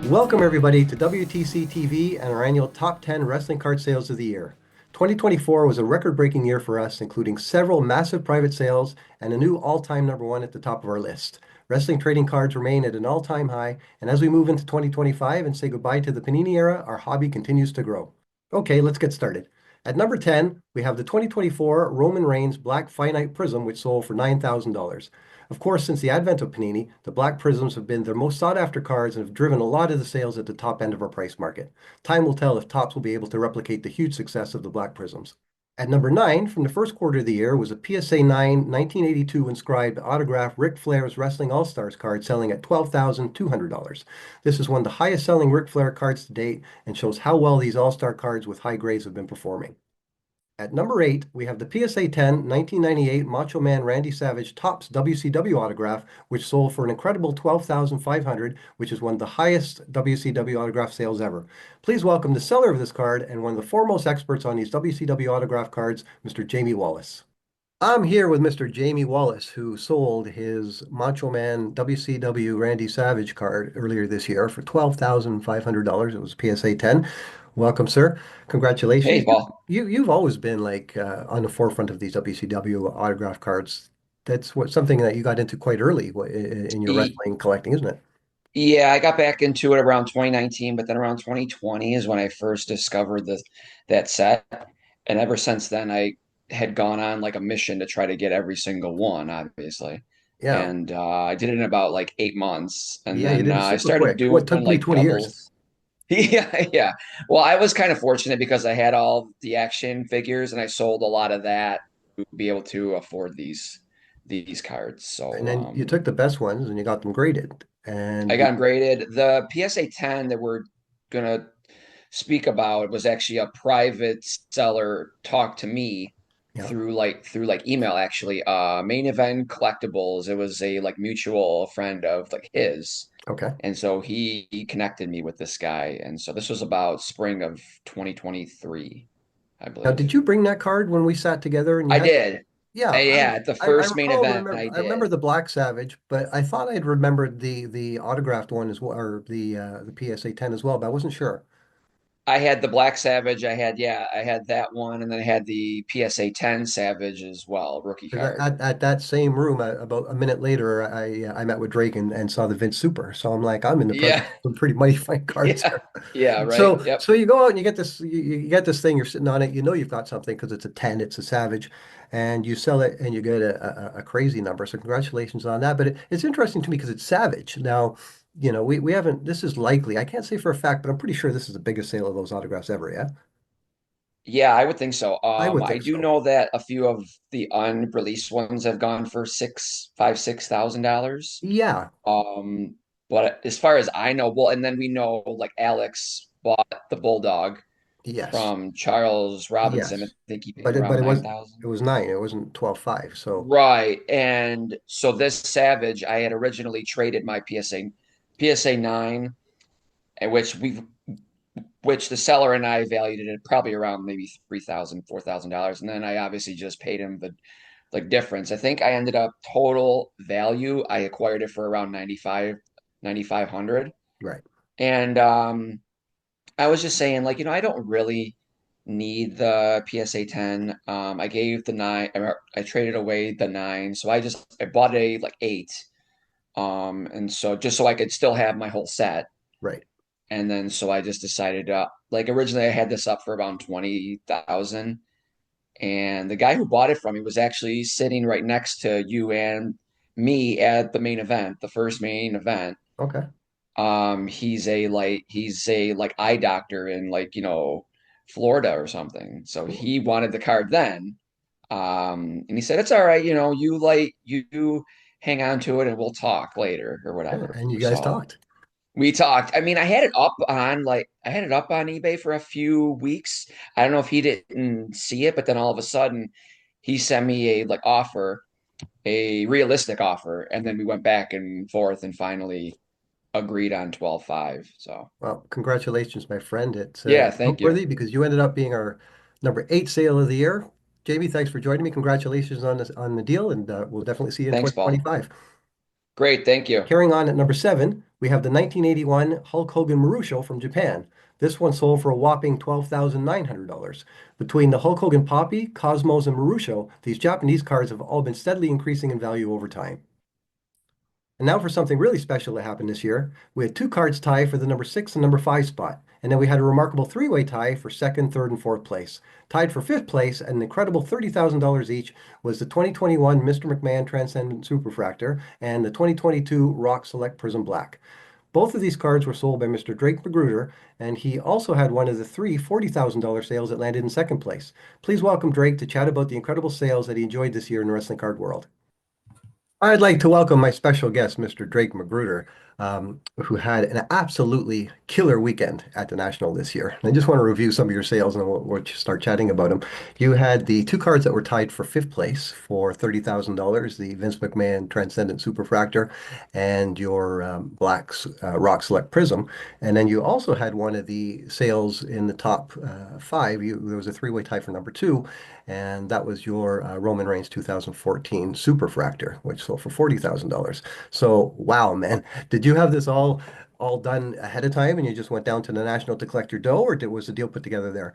Welcome, everybody, to WTC TV and our annual Top 10 Wrestling Card Sales of the Year. 2024 was a record-breaking year for us, including several massive private sales and a new all-time number one at the top of our list. Wrestling trading cards remain at an all-time high, and as we move into 2025 and say goodbye to the Panini era, our hobby continues to grow. Okay, let's get started. At number 10, we have the 2024 Roman Reigns Black Finite Prism, which sold for $9,000. Of course, since the advent of Panini, the Black Prisms have been their most sought-after cards and have driven a lot of the sales at the top end of our price market. Time will tell if Topps will be able to replicate the huge success of the Black Prisms. At number 9, from the first quarter of the year, was a PSA 9 1982 inscribed autograph Ric Flair's Wrestling All-Stars card selling at $12,200. This is one of the highest-selling Ric Flair cards to date and shows how well these All-Star cards with high grades have been performing. At number 8, we have the PSA 10 1998 Macho Man Randy Savage Topps WCW autograph, which sold for an incredible $12,500, which is one of the highest WCW autograph sales ever. Please welcome the seller of this card and one of the foremost experts on these WCW autograph cards, Mr. Jamie Wallace. I'm here with Mr. Jamie Wallace, who sold his Macho Man WCW Randy Savage card earlier this year for $12,500. It was PSA 10. Welcome, sir. Hey, Congratulations. Paul. You've always been like on the forefront of these WCW autograph cards. That's something that you got into quite early in your E- wrestling collecting, isn't it? Yeah, I got back into it around 2019, but then around 2020 is when I first discovered that set. And ever since then, I had gone on like a mission to try to get every single one, obviously. Yeah. And I did it in about like 8 months, and Yeah, you then did it I super started quick. doing What took me like 20 years. doubles. Yeah, yeah. Well, I was kind of fortunate because I had all the action figures, and I sold a lot of that to be able to afford these cards. And So then you took the best ones and you got them graded. And I got them graded. The PSA 10 that we're gonna speak about was actually a private seller talked to me yeah. through email actually. Main Event Collectibles. It was a like mutual friend of like his. Okay. And so he connected me with this guy. And so this was about spring of 2023, I Now, believe. did you bring that card when we sat together and you I had? did. Yeah, Yeah, the I first main recall event remember I I remember did. the Black Savage, but I thought I'd remembered the autographed one as well, or the PSA 10 as well, but I wasn't sure. I had the Black Savage. I had that one, and then I had the PSA 10 Savage as well, rookie Because card. at that same room, about a minute later, I met with Drake and saw the Vince Super. So I'm like, I'm in the presence Yeah, of some pretty mighty fine cards yeah, here. yeah. Right. So Yep. so you go out and you get this you get this thing, you're sitting on it, you know you've got something because it's a 10, it's a Savage, and you sell it and you get a crazy number. So congratulations on that. But it's interesting to me because it's Savage. Now, we haven't, this is likely, I can't say for a fact, but I'm pretty sure this is the biggest sale of those autographs ever, yeah? Yeah, I would think so. I would I think do so. know that a few of the unreleased ones have gone for $6,000. Yeah. Um, but as far as I know, well, and then we know like Alex bought the Bulldog Yes. from Charles Robinson. I Yes. think he paid But around it was 9,000. it was 9. It wasn't 12.5. So Right. And so this Savage, I had originally traded my PSA 9, and which the seller and I valued it at probably around maybe $3,000, $4,000. And then I obviously just paid him the like difference. I think I ended up total value. I acquired it for around 9,500. right. And I was just saying, like, I don't really need the PSA 10. I gave the nine, I traded away the nine. So I bought a like eight. And so just so I could still have my whole set. Right. And then so I just decided, like originally I had this up for around 20,000. And the guy who bought it from me was actually sitting right next to you and me at the main event, the first main event. Okay. He's a eye doctor in like, Florida or something. So Cool. he wanted the card then. And he said, it's all right, you hang on to it and we'll talk later or Yeah, whatever. and you guys So talked. we talked. I mean, I had it up on eBay for a few weeks. I don't know if he didn't see it, but then all of a sudden he sent me a like offer, a realistic offer, and then we went back and forth and finally agreed on 12.5. So, Well, congratulations, my friend. It's yeah, thank you. noteworthy because you ended up being our number 8 sale of the year. Jamie, thanks for joining me. Congratulations on the deal, and we'll definitely see you in Thanks, Paul. 2025. Great, thank you. Carrying on at number 7, We have the 1981 Hulk Hogan Marusho from Japan. This one sold for a whopping $12,900. Between the Hulk Hogan Poppy, Cosmos, and Marusho, these Japanese cards have all been steadily increasing in value over time. And now for something really special that happened this year. We had two cards tie for the number 6 and number 5 spot. And then we had a remarkable three-way tie for second, third, and fourth place. Tied for fifth place at an incredible $30,000 each was the 2021 Mr. McMahon Transcendent Superfractor and the 2022 Rock Select Prism Black. Both of these cards were sold by Mr. Drake McGruder, and he also had one of the three $40,000 sales that landed in second place. Please welcome Drake to chat about the incredible sales that he enjoyed this year in the wrestling card world. I'd like to welcome my special guest, Mr. Drake McGruder, who had an absolutely killer weekend at the National this year. And I just want to review some of your sales and we'll start chatting about them. You had the two cards that were tied for fifth place for $30,000, the Vince McMahon Transcendent Superfractor and your Rock Select Prism. And then you also had one of the sales in the top five. There was a three-way tie for number two, and that was your Roman Reigns 2014 Superfractor, which sold for $40,000. So, wow, man, did you have this all done ahead of time, and you just went down to the National to collect your dough, or was the deal put together there?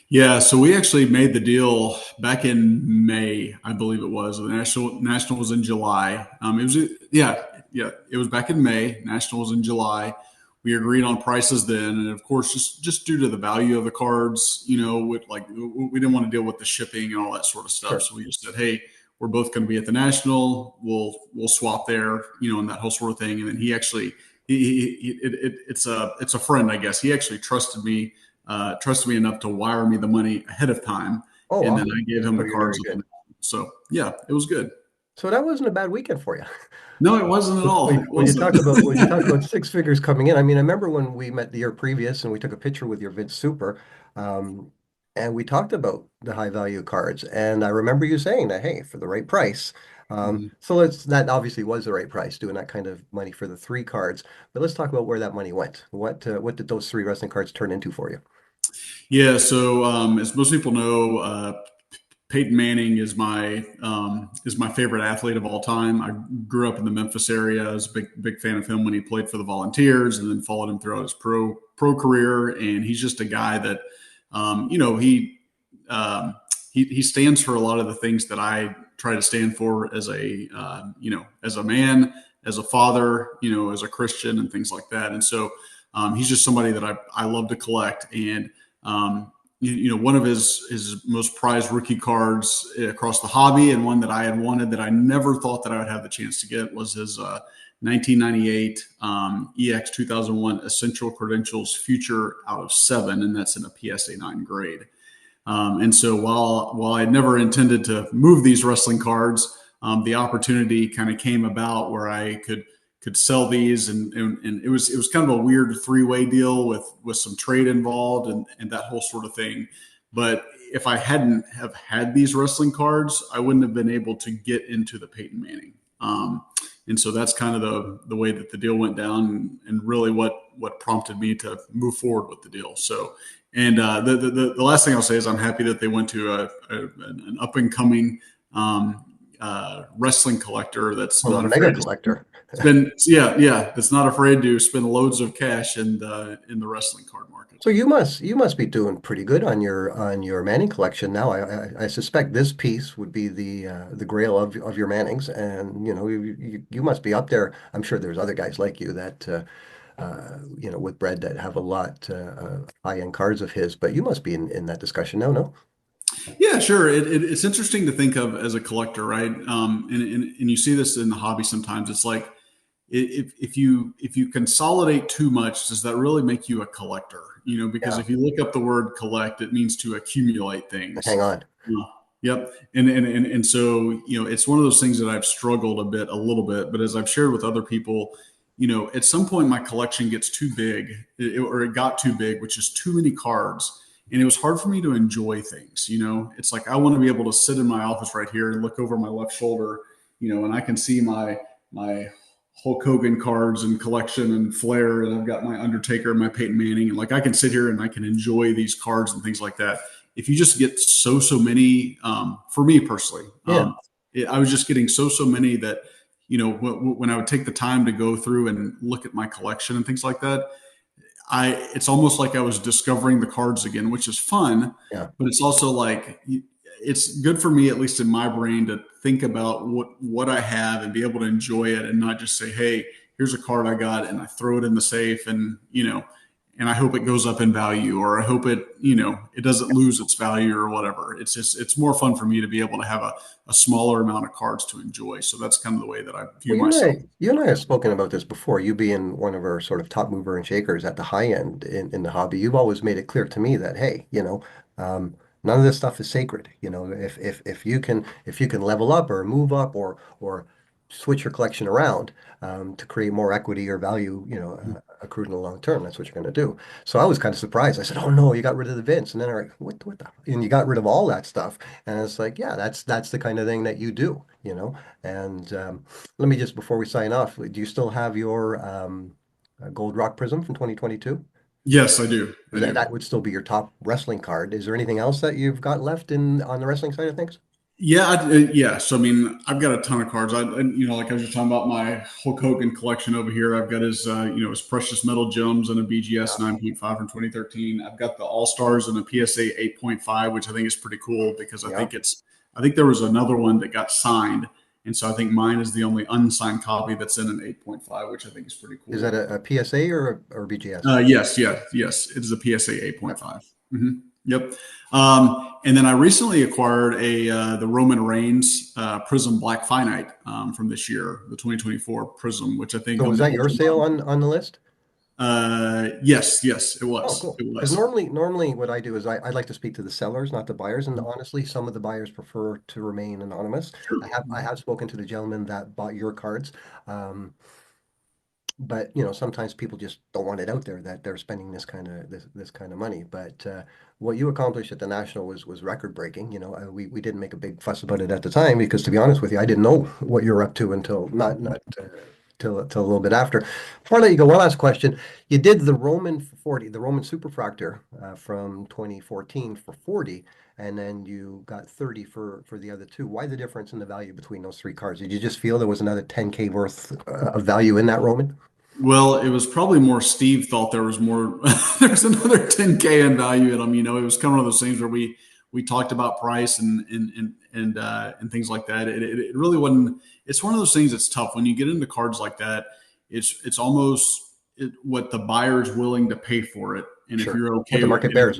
Yeah, so we actually made the deal back in May, I believe it was. The national was in July. It was it was back in May. National was in July. We agreed on prices then, and of course, just due to the value of the cards, with we didn't want to deal with the shipping and all that sort of stuff. Sure. So we just said, hey, we're both going to be at the National. We'll swap there, and that whole sort of thing. And then he actually it's a friend, I guess. He actually trusted me enough to wire me the money ahead of time, Oh, and then awesome. I gave him So the you're very cards. good. So yeah, it was good. So that wasn't a bad weekend for you. No, it wasn't at all. It When you wasn't. talk about when you talk about six figures coming in, I mean, I remember when we met the year previous and we took a picture with your Vince Super, um, and we talked about the high value cards. And I remember you saying that, hey, for the right price. Mhm. So that obviously was the right price, doing that kind of money for the three cards. But let's talk about where that money went. What did those three wrestling cards turn into for you? Yeah. So as most people know, Peyton Manning is my favorite athlete of all time. I grew up in the Memphis area. I was a big fan of him when he played for the Volunteers, and then followed him throughout his pro career. And he's just a guy that, um, he stands for a lot of the things that I try to stand for as as a man, as a father, as a Christian, and things like that. And so he's just somebody that I love to collect. And one of his most prized rookie cards across the hobby, and one that I had wanted that I never thought that I would have the chance to get, was his 1998 EX 2001 Essential Credentials Future out of 7, and that's in a PSA 9 grade. And so while I never intended to move these wrestling cards, the opportunity kind of came about where I could sell these, and it was kind of a weird three-way deal with some trade involved and that whole sort of thing. But if I hadn't have had these wrestling cards, I wouldn't have been able to get into the Peyton Manning. And so that's kind of the way that the deal went down, and really what prompted me to move forward with the deal. So, and the last thing I'll say is I'm happy that they went to an up and coming wrestling collector that's Well, a not mega afraid to collector. spend, that's not afraid to spend loads of cash in the wrestling card market. So you must be doing pretty good on your Manning collection now. I suspect this piece would be the grail of your Mannings, and you must be up there. I'm sure there's other guys like you that with Bread that have a lot high-end cards of his, but you must be in that discussion now, no? Yeah, sure. It's interesting to think of as a collector, right? And you see this in the hobby sometimes. It's like if you consolidate too much, does that really make you a collector? Because Yeah, if you look up the word collect, it means to accumulate hang things. on. Yep. And so, it's one of those things that I've struggled a little bit, but as I've shared with other people, at some point my collection gets too big, or it got too big, which is too many cards. And it was hard for me to enjoy things. It's like, I want to be able to sit in my office right here and look over my left shoulder, and I can see my Hulk Hogan cards and collection and Flair, and I've got my Undertaker and my Peyton Manning, and like I can sit here and I can enjoy these cards and things like that. If you just get so many, for me personally, Yeah. I was just getting so many that when I would take the time to go through and look at my collection and things like that, it's almost like I was discovering the cards again, which is fun, Yeah. but it's also like it's good for me, at least in my brain, to think about what I have and be able to enjoy it and not just say, hey, here's a card I got and I throw it in the safe and and I hope it goes up in value, or I hope it doesn't lose its value or whatever. It's more fun for me to be able to have a smaller amount of cards to enjoy. So that's kind of the way that I view Well, myself. you and I have spoken about this before. You being one of our sort of top mover and shakers at the high end in the hobby, you've always made it clear to me that, hey, um, none of this stuff is sacred. If you can level up or move up or switch your collection around to create more equity or value, accrued in the long term, that's what you're going to do. So I was kind of surprised. I said, "Oh no, you got rid of the Vince," and then I'm like, "What the?" And you got rid of all that stuff, and it's like, yeah, that's the kind of thing that you do, And let me just, before we sign off, do you still have your Gold Rock Prism from 2022? Yes, I do. I That, do. that would still be your top wrestling card. Is there anything else that you've got left in on the wrestling side of things? Yeah, yeah. So I mean, I've got a ton of cards. Like I was just talking about my Hulk Hogan collection over here. I've got his precious metal gems and a BGS Yeah, 9.5 from 2013. I've got the All Stars and a PSA 8.5, which I think is pretty cool because yeah. I think there was another one that got signed, and so I think mine is the only unsigned copy that's in an 8.5, which I think is pretty Is that cool. a PSA or BGS? Yes, yeah, yes. It is a PSA Yeah. 8.5. Yep. And then I recently acquired the Roman Reigns Prism Black Finite from this year, the 2024 Prism, which I think So on was the that your Ultra. sale on the list? Yes, yes, it Oh, was. cool. It Because was. normally what I do is I like to speak to the sellers, not the buyers. And honestly, some of the buyers prefer to remain anonymous. Sure. I have spoken to the gentleman that bought your cards. Um, but sometimes people just don't want it out there that they're spending this kind of money. But what you accomplished at the national was record breaking. We didn't make a big fuss about it at the time because, to be honest with you, I didn't know what you were up to until not till a little bit after. Before I let you go, one last question: you did the Roman 40, the Roman Superfractor from 2014 for 40. And then you got 30 for the other two. Why the difference in the value between those three cards? Did you just feel there was another 10K worth of value in that Roman? Well, it was probably more Steve thought there was more. There's another 10K in value in them. It was kind of one of those things where we talked about price and things like that. It really wasn't. It's one of those things that's tough when you get into cards like that. It's almost what the buyer's willing to pay for it, and if Sure. you're What the okay with market bears.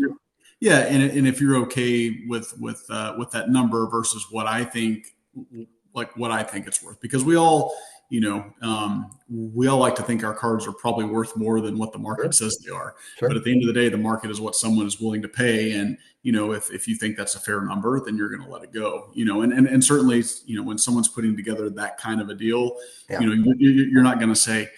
yeah, and if you're okay with that number versus what I think it's worth, because we all like to think our cards are probably worth more than what the market Sure. says they are. But Sure. at the end of the day, the market is what someone is willing to pay. And, if you think that's a fair number, then you're going to let it go, and certainly, when someone's putting together that kind of a deal, Yeah. you're not going to say,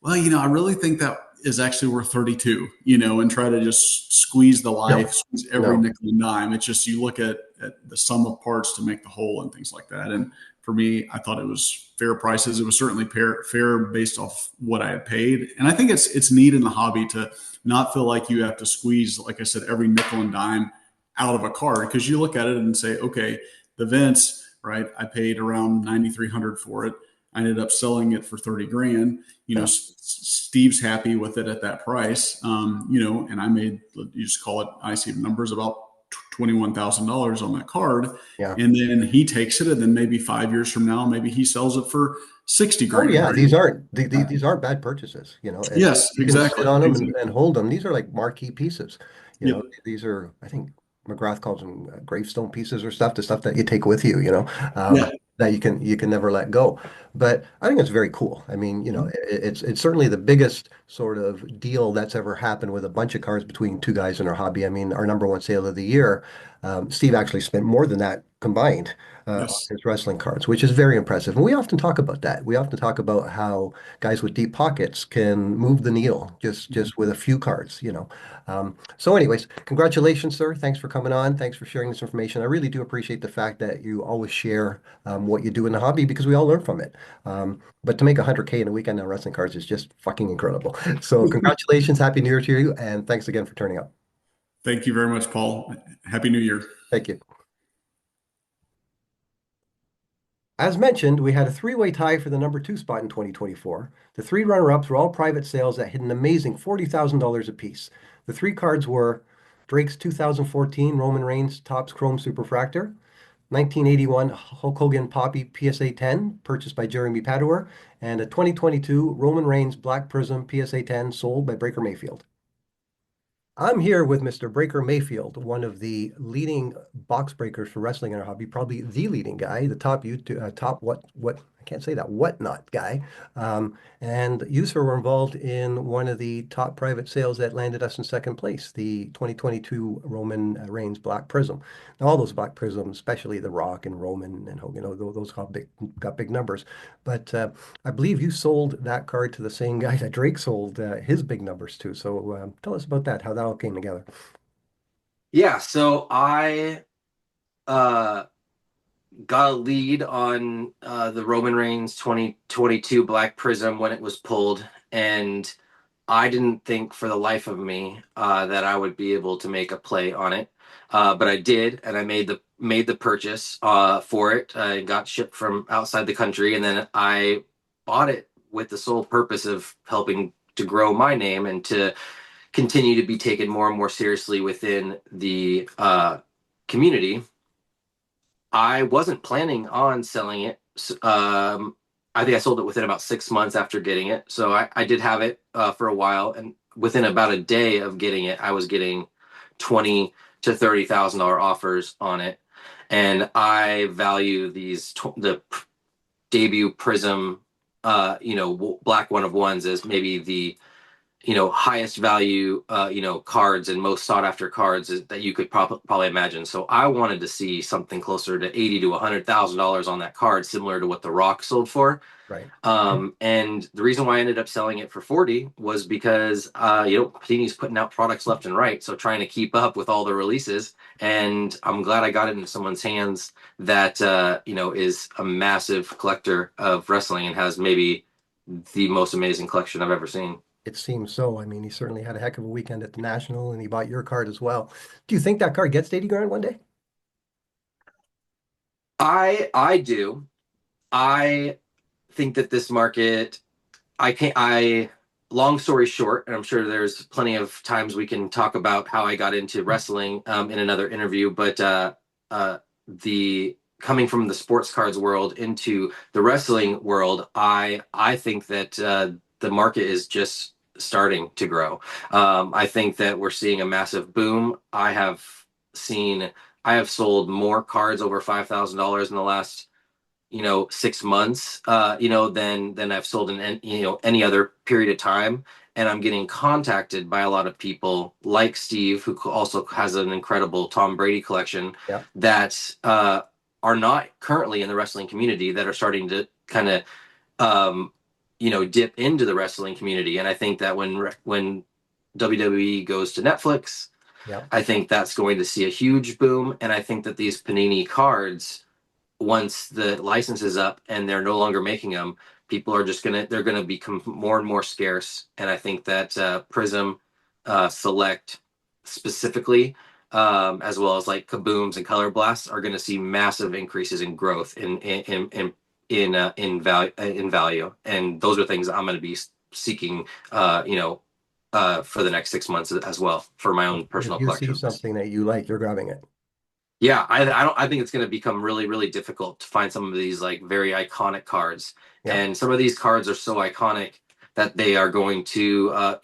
well, I really think that is actually worth 32, and try to just squeeze the life, No. squeeze every No. nickel and dime. It's just, you look at the sum of parts to make the whole and things like that. And for me, I thought it was fair prices. It was certainly fair based off what I had paid. And I think it's neat in the hobby to not feel like you have to squeeze, like I said, every nickel and dime out of a card, because you look at it and say, okay, the Vince, right? I paid around 9,300 for it. I ended up selling it for 30 grand. Yeah. Steve's happy with it at that price. And I made, you just call it, I see numbers about $21,000 on that card. Yeah. And then he takes it, and then maybe 5 years from now, maybe he sells it for 60 Oh grand. yeah. Right? These aren't bad purchases. And Yes, you can sit exactly. on them Exactly. and hold them. These are like marquee pieces. Yep. These are, I think McGrath calls them gravestone pieces or stuff, the stuff that you take with you, Yeah. that you can never let go. But I think it's very cool. I mean, it's certainly the biggest sort of deal that's ever happened with a bunch of cars between two guys in our hobby. I mean, our number one sale of the year, Steve actually spent more than that combined on Yes. his wrestling cards, which is very impressive. And we often talk about that. We often talk about how guys with deep pockets can move the needle just with a few cards. So anyways, congratulations, sir. Thanks for coming on. Thanks for sharing this information. I really do appreciate the fact that you always share what you do in the hobby because we all learn from it. But to make 100K in a weekend on wrestling cards is just fucking incredible. So congratulations, happy New Year to you, and thanks again for turning up. Thank you very much, Paul. Happy New Year. Thank you. As mentioned, we had a three-way tie for the number two spot in 2024. The three runner-ups were all private sales that hit an amazing $40,000 apiece. The three cards were Drake's 2014 Roman Reigns Topps Chrome Superfractor, 1981 Hulk Hogan Poppy PSA 10, purchased by Jeremy Padour, and a 2022 Roman Reigns Black Prism PSA 10, sold by Breaker Mayfield. I'm here with Mr. Breaker Mayfield, one of the leading box breakers for wrestling in our hobby, probably the leading guy, the top YouTube, top what I can't say that whatnot guy. And you, sir, were involved in one of the top private sales that landed us in second place, the 2022 Roman Reigns Black Prism. Now, all those Black Prisms, especially the Rock and Roman and Hogan, those got big numbers. But I believe you sold that card to the same guy that Drake sold his big numbers to. So tell us about that, how that all came together. Yeah, so I uh got a lead on the Roman Reigns 2022 Black Prism when it was pulled, and I didn't think for the life of me that I would be able to make a play on it. But I did, and I made the purchase for it. It got shipped from outside the country, and then I bought it with the sole purpose of helping to grow my name and to continue to be taken more and more seriously within the community. I wasn't planning on selling it. I think I sold it within about 6 months after getting it. So I did have it for a while, and within about a day of getting it, I was getting $20,000 to $30,000 offers on it. And I value the debut Prism, black one of ones as maybe the highest value cards and most sought after cards that you could probably imagine. So I wanted to see something closer to 80 to $100,000 on that card, similar to what the Rock sold for. Right. And the reason why I ended up selling it for 40 was because Panini's putting out products left and right, so trying to keep up with all the releases. And I'm glad I got it into someone's hands that is a massive collector of wrestling and has maybe the most amazing collection I've ever seen. It seems so. I mean, he certainly had a heck of a weekend at the National, and he bought your card as well. Do you think that card gets to 80 grand one day? I do. I think that this market, I can't, I, long story short, and I'm sure there's plenty of times we can talk about how I got into wrestling in another interview, but the coming from the sports cards world into the wrestling world, I think that the market is just starting to grow. I think that we're seeing a massive boom. Seen, I have sold more cards over $5,000 in the last 6 months, than I've sold in any other period of time. And I'm getting contacted by a lot of people like Steve, who also has an incredible Tom Brady collection, Yeah. that are not currently in the wrestling community, that are starting to kind of dip into the wrestling community. And I think that when WWE goes to Netflix, Yeah. I think that's going to see a huge boom. And I think that these Panini cards, once the license is up and they're no longer making them, people are just they're gonna become more and more scarce. And I think that Prism, Select specifically, as well as like Kabooms and Color Blasts, are gonna see massive increases in growth in value. And those are things I'm gonna be seeking, for the next 6 months as well for my own If personal you see collections. something that you like, you're grabbing it. Yeah, I think it's going to become really, really difficult to find some of these like very iconic cards. Yeah. And some of these cards are so iconic that they are going to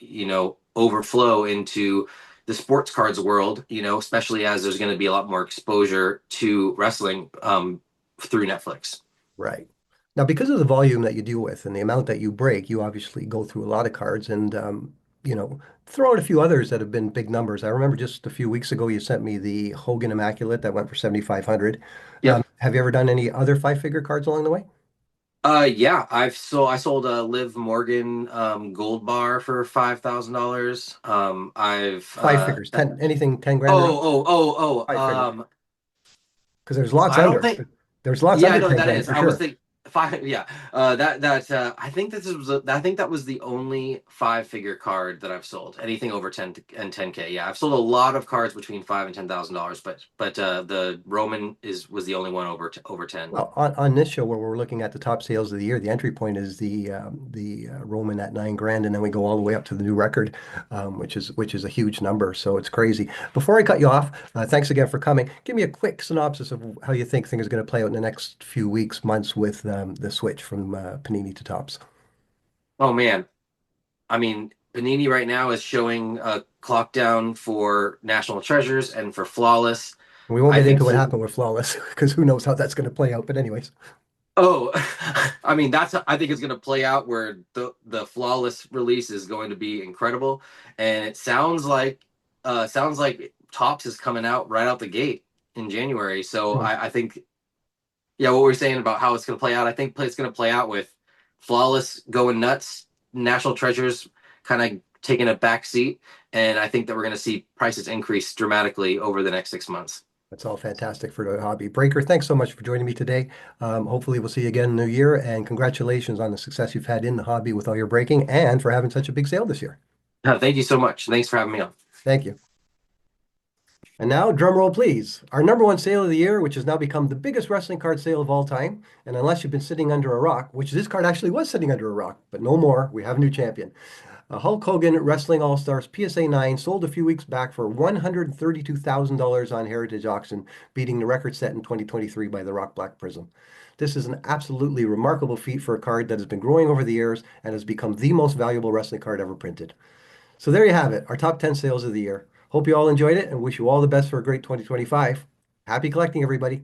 overflow into the sports cards world, especially as there's going to be a lot more exposure to wrestling through Netflix. Right. Now, because of the volume that you deal with and the amount that you break, you obviously go through a lot of cards and, throw out a few others that have been big numbers. I remember just a few weeks ago, you sent me the Hogan Immaculate that went for 7,500. Yep. Have you ever done any other five-figure cards along the way? Yeah, I sold a Liv Morgan gold bar for $5,000. I've Five figures, 10, anything 10 grand or up? oh Five figures. um Because there's lots I don't under. think There's lots Yeah, I under know what 10 that grand is. for I was sure. thinking five, yeah. I think I think that was the only five-figure card that I've sold. Anything over 10K. Yeah, I've sold a lot of cards between $5,000 and $10,000, but the Roman was the only one over 10. Well, on this show where we're looking at the top sales of the year, the entry point is the Roman at 9 grand, and then we go all the way up to the new record, which is a huge number. So it's crazy. Before I cut you off, thanks again for coming. Give me a quick synopsis of how you think things are going to play out in the next few weeks, months with the switch from Panini to Topps. Oh man, I mean, Panini right now is showing a clock down for National Treasures and for Flawless. We won't I get think into what happened with Flawless because who knows how that's going to play out. But anyways, Oh, I mean I think it's going to play out where the Flawless release is going to be incredible, and it sounds like Topps is coming out right out the gate in January. So Hmm. I think, yeah, what we're saying about how it's going to play out, I think it's going to play out with Flawless going nuts, National Treasures kind of taking a back seat, and I think that we're going to see prices increase dramatically over the next 6 months. That's all fantastic for the hobby. Breaker, thanks so much for joining me today. Hopefully, we'll see you again in the new year. And congratulations on the success you've had in the hobby with all your breaking and for having such a big sale this year. Thank you so much. Thanks for having me on. Thank you. And now, drum roll, please. Our number one sale of the year, which has now become the biggest wrestling card sale of all time. And unless you've been sitting under a rock, which this card actually was sitting under a rock, but no more, we have a new champion. Hulk Hogan Wrestling All-Stars PSA 9 sold a few weeks back for $132,000 on Heritage Auction, beating the record set in 2023 by the Rock Black Prism. This is an absolutely remarkable feat for a card that has been growing over the years and has become the most valuable wrestling card ever printed. So there you have it, our top 10 sales of the year. Hope you all enjoyed it and wish you all the best for a great 2025. Happy collecting, everybody.